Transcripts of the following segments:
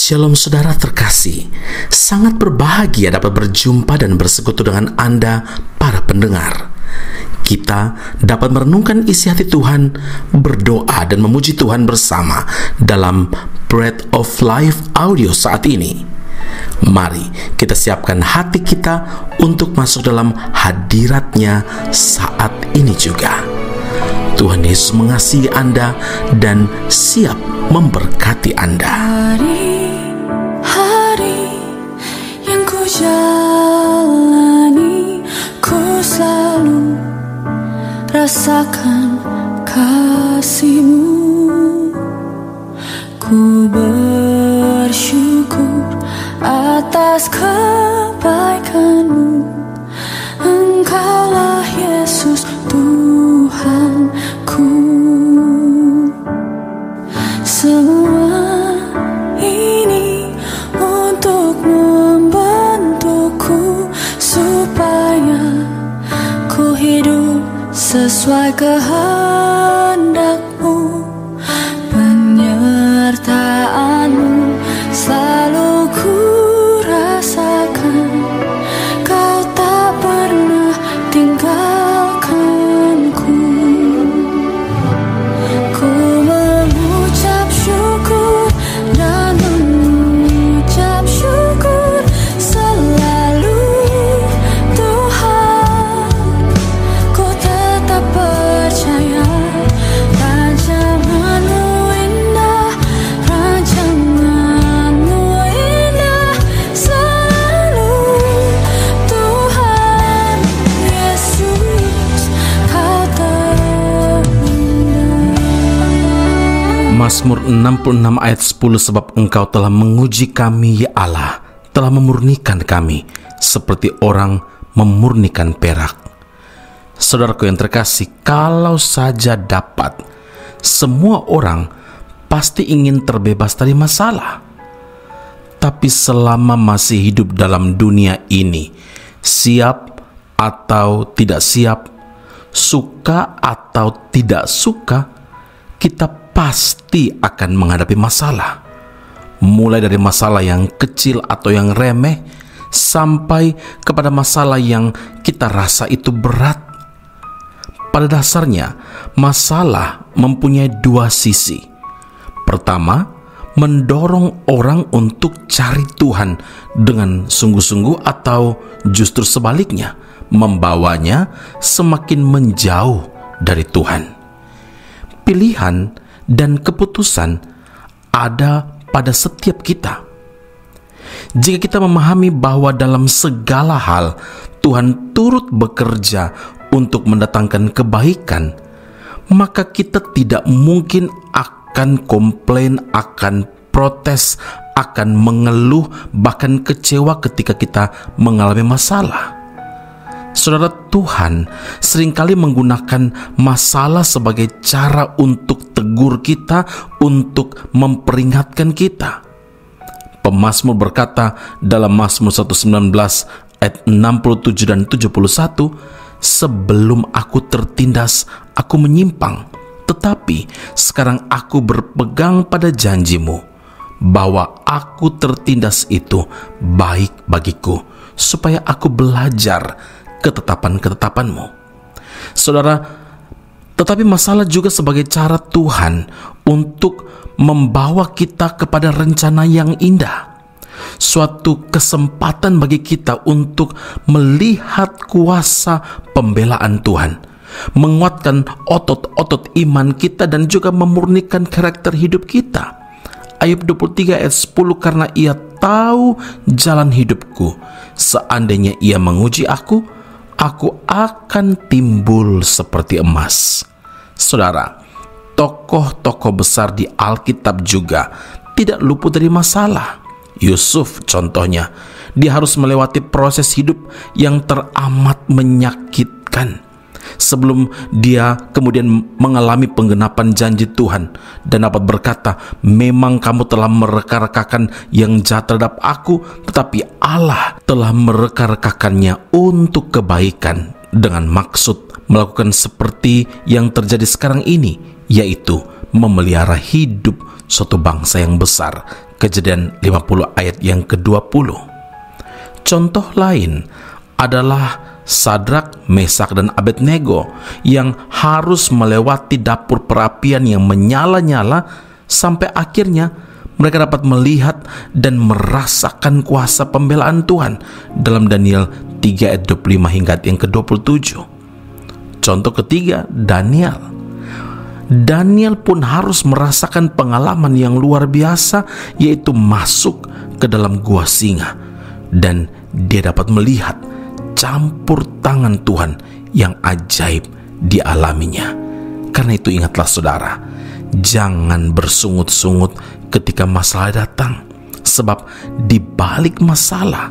Shalom saudara terkasih, sangat berbahagia dapat berjumpa dan bersekutu dengan Anda para pendengar. Kita dapat merenungkan isi hati Tuhan, berdoa dan memuji Tuhan bersama dalam Bread of Life audio saat ini. Mari kita siapkan hati kita untuk masuk dalam hadirat-Nya saat ini juga. Tuhan Yesus mengasihi Anda dan siap memberkati Anda. Hari-hari yang ku jalani, ku selalu rasakan kasih-Mu. Ku bersyukur atas kebaikan-Mu. Engkaulah Yesus Tuhanku. Semua ini untuk membentukku supaya ku hidup sesuai kehendak-Mu. Penyertaan-Mu selalu ku rasakan. Kau tak pernah tinggalkanku. Ku mengucap syukur dan mengucap syukur selalu, Tuhan. Ku tetap percaya rancangan-Mu indah, rancangan-Mu indah selalu, Tuhan Yesus, Kau terindah. Mazmur 66 ayat 10, sebab Engkau telah menguji kami, ya Allah, telah memurnikan kami seperti orang memurnikan perak. Saudaraku yang terkasih, kalau saja dapat, semua orang pasti ingin terbebas dari masalah. Tapi selama masih hidup dalam dunia ini, siap atau tidak siap, suka atau tidak suka, kita pasti akan menghadapi masalah. Mulai dari masalah yang kecil atau yang remeh, sampai kepada masalah yang kita rasa itu berat. Pada dasarnya, masalah mempunyai dua sisi. Pertama, mendorong orang untuk cari Tuhan dengan sungguh-sungguh, atau justru sebaliknya, membawanya semakin menjauh dari Tuhan. Pilihan dan keputusan ada pada setiap kita. Jika kita memahami bahwa dalam segala hal Tuhan turut bekerja untuk mendatangkan kebaikan, maka kita tidak mungkin akan komplain, akan protes, akan mengeluh, bahkan kecewa ketika kita mengalami masalah. Saudara, Tuhan seringkali menggunakan masalah sebagai cara untuk tegur kita, untuk memperingatkan kita. Pemazmur berkata dalam Mazmur 119 ayat 67 dan 71, sebelum aku tertindas, aku menyimpang, tetapi sekarang aku berpegang pada janji-Mu, bahwa aku tertindas itu baik bagiku, supaya aku belajar ketetapan-ketetapan-Mu. Saudara, tetapi masalah juga sebagai cara Tuhan untuk membawa kita kepada rencana yang indah. Suatu kesempatan bagi kita untuk melihat kuasa pembelaan Tuhan, menguatkan otot-otot iman kita, dan juga memurnikan karakter hidup kita. Ayub 23 ayat 10, karena Ia tahu jalan hidupku, seandainya Ia menguji aku akan timbul seperti emas. Saudara, tokoh-tokoh besar di Alkitab juga tidak luput dari masalah. Yusuf contohnya, dia harus melewati proses hidup yang teramat menyakitkan sebelum dia kemudian mengalami penggenapan janji Tuhan dan dapat berkata, memang kamu telah mereka-rekakan yang jahat terhadap aku, tetapi Allah telah mereka-rekakannya untuk kebaikan, dengan maksud melakukan seperti yang terjadi sekarang ini, yaitu memelihara hidup suatu bangsa yang besar. Kejadian 50 ayat yang ke-20. Contoh lain adalah Sadrak, Mesak, dan Abednego yang harus melewati dapur perapian yang menyala-nyala sampai akhirnya mereka dapat melihat dan merasakan kuasa pembelaan Tuhan dalam Daniel 3 ayat 25 hingga yang ke-27. Contoh ketiga, Daniel. Daniel pun harus merasakan pengalaman yang luar biasa, yaitu masuk ke dalam gua singa, dan dia dapat melihat campur tangan Tuhan yang ajaib dialaminya. Karena itu ingatlah saudara, jangan bersungut-sungut ketika masalah datang, sebab di balik masalah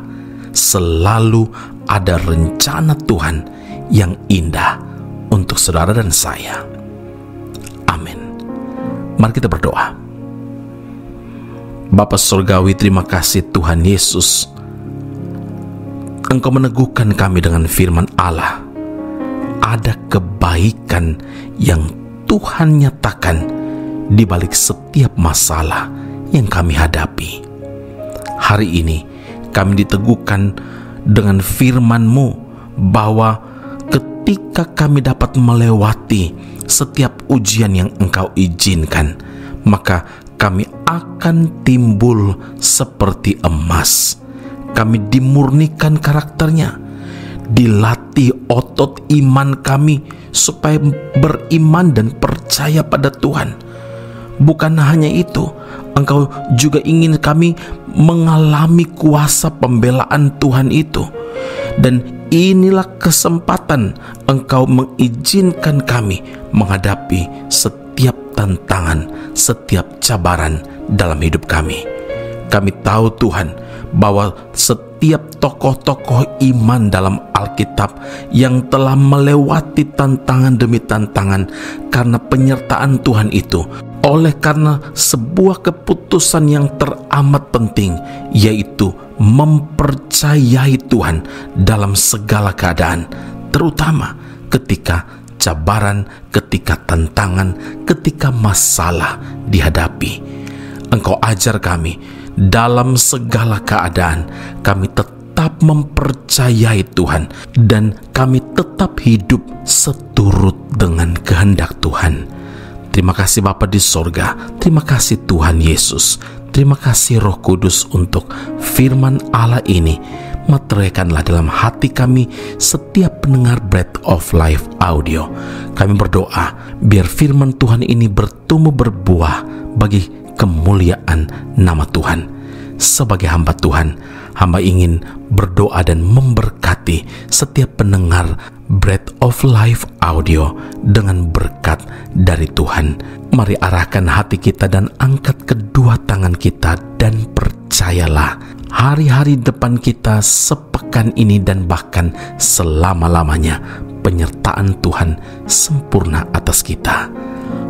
selalu ada rencana Tuhan yang indah untuk saudara dan saya. Amin. Mari kita berdoa. Bapa Surgawi, terima kasih Tuhan Yesus, Engkau meneguhkan kami dengan firman Allah. Ada kebaikan yang Tuhan nyatakan di balik setiap masalah yang kami hadapi. Hari ini kami diteguhkan dengan firman-Mu bahwa ketika kami dapat melewati setiap ujian yang Engkau izinkan, maka kami akan timbul seperti emas. Kami dimurnikan karakternya, dilatih otot iman kami supaya beriman dan percaya pada Tuhan. Bukan hanya itu, Engkau juga ingin kami mengalami kuasa pembelaan Tuhan itu. Dan inilah kesempatan Engkau mengizinkan kami menghadapi setiap tantangan, setiap cabaran dalam hidup kami. Kami tahu Tuhan bahwa setiap tokoh-tokoh iman dalam Alkitab yang telah melewati tantangan demi tantangan karena penyertaan Tuhan itu, oleh karena sebuah keputusan yang teramat penting, yaitu mempercayai Tuhan dalam segala keadaan, terutama ketika cabaran, ketika tantangan, ketika masalah dihadapi. Engkau ajar kami dalam segala keadaan kami tetap mempercayai Tuhan, dan kami tetap hidup seturut dengan kehendak Tuhan. Terima kasih Bapa di sorga, terima kasih Tuhan Yesus, terima kasih Roh Kudus untuk firman Allah ini. Meteraikanlah dalam hati kami setiap pendengar Bread of Life audio. Kami berdoa biar firman Tuhan ini bertumbuh berbuah bagi kemuliaan nama Tuhan. Sebagai hamba Tuhan, hamba ingin berdoa dan memberkati setiap pendengar Bread of Life audio dengan berkat dari Tuhan. Mari arahkan hati kita dan angkat kedua tangan kita dan percayalah, hari-hari depan kita sepekan ini dan bahkan selama-lamanya penyertaan Tuhan sempurna atas kita.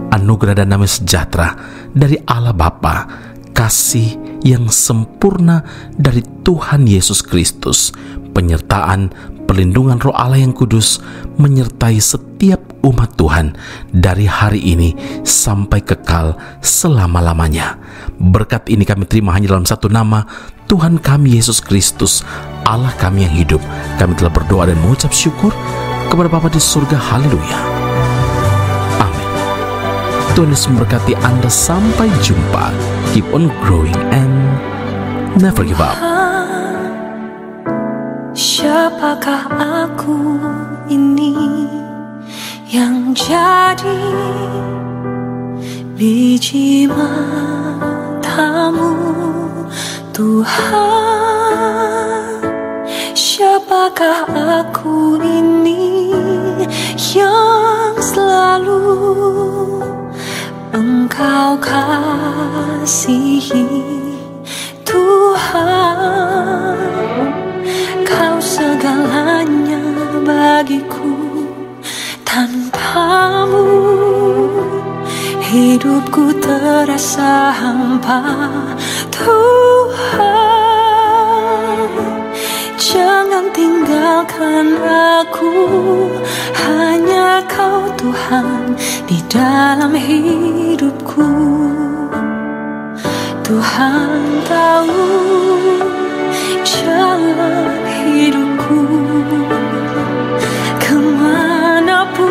Anugerah dan damai sejahtera dari Allah Bapa, kasih yang sempurna dari Tuhan Yesus Kristus, penyertaan perlindungan Roh Allah yang kudus menyertai setiap umat Tuhan dari hari ini sampai kekal selama-lamanya. Berkat ini kami terima hanya dalam satu nama, Tuhan kami Yesus Kristus, Allah kami yang hidup. Kami telah berdoa dan mengucap syukur kepada Bapa di surga. Haleluya. Amin. Tuhan Yesus memberkati Anda. Sampai jumpa. Keep on growing and never give up. Siapakah aku ini yang jadi biji matamu, Tuhan? Siapakah aku ini yang selalu Engkau kasihi, Tuhan? Kau segalanya bagiku, tanpamu hidupku terasa hampa, Tuhan. Jangan tinggalkan aku, hanya Kau Tuhan di dalam hidupku. Tuhan tahu jalan hidupku, kemanapun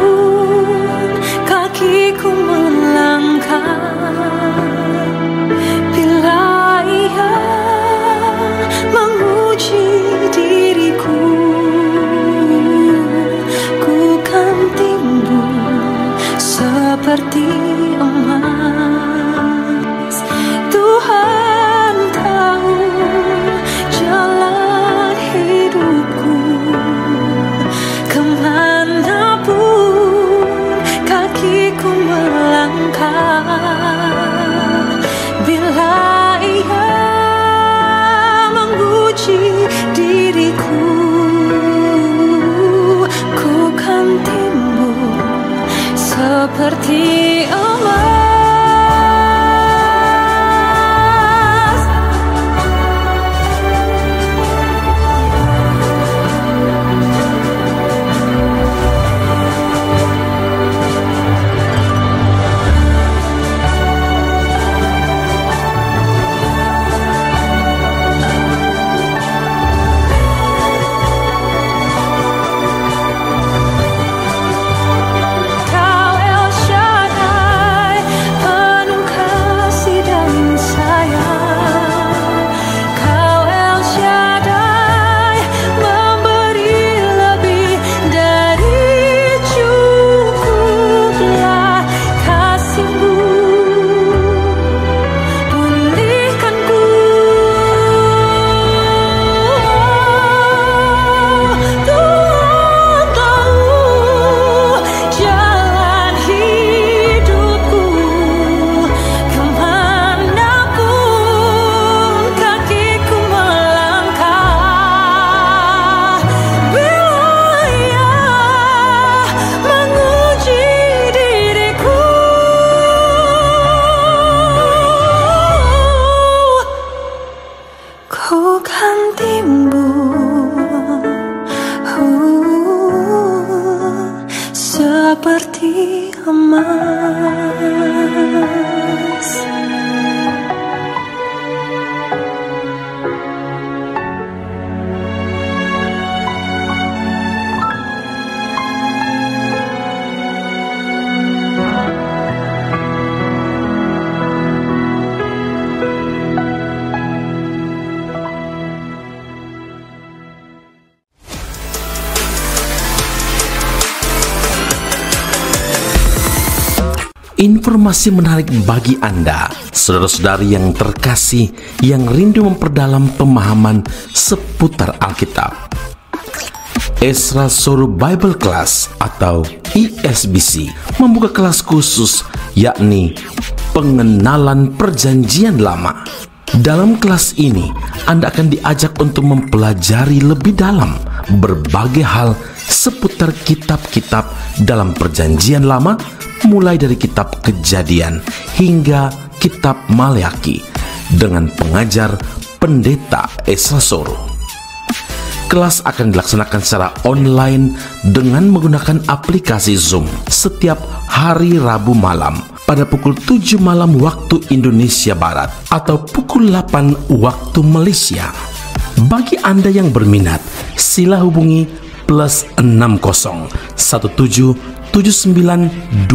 kakiku melangkah. Bila Ia menguji diriku, ku kan timbul seperti emas. Tuhan tahu jalan hidupku, kemanapun kakiku melangkah. Bila Ia menguji diriku, ku kan timbul seperti emas. Ku kan timbul seperti emas. Informasi menarik bagi Anda, saudara-saudari yang terkasih, yang rindu memperdalam pemahaman seputar Alkitab. Ezra Soru Bible Class atau ESBC membuka kelas khusus, yakni pengenalan Perjanjian Lama. Dalam kelas ini, Anda akan diajak untuk mempelajari lebih dalam berbagai hal seputar kitab-kitab dalam Perjanjian Lama, mulai dari kitab Kejadian hingga kitab Maleakhi dengan pengajar Pendeta Ezra Soru. Kelas akan dilaksanakan secara online dengan menggunakan aplikasi Zoom setiap hari Rabu malam pada pukul 7 malam waktu Indonesia Barat atau pukul 8 waktu Malaysia. Bagi Anda yang berminat, sila hubungi +60 17 7923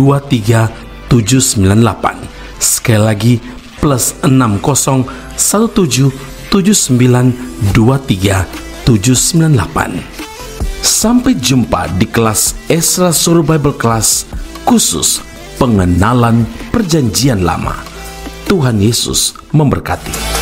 798. Sekali lagi +60 17 7923 798. Sampai jumpa di kelas Ezra Soru Bible Class khusus pengenalan Perjanjian Lama. Tuhan Yesus memberkati.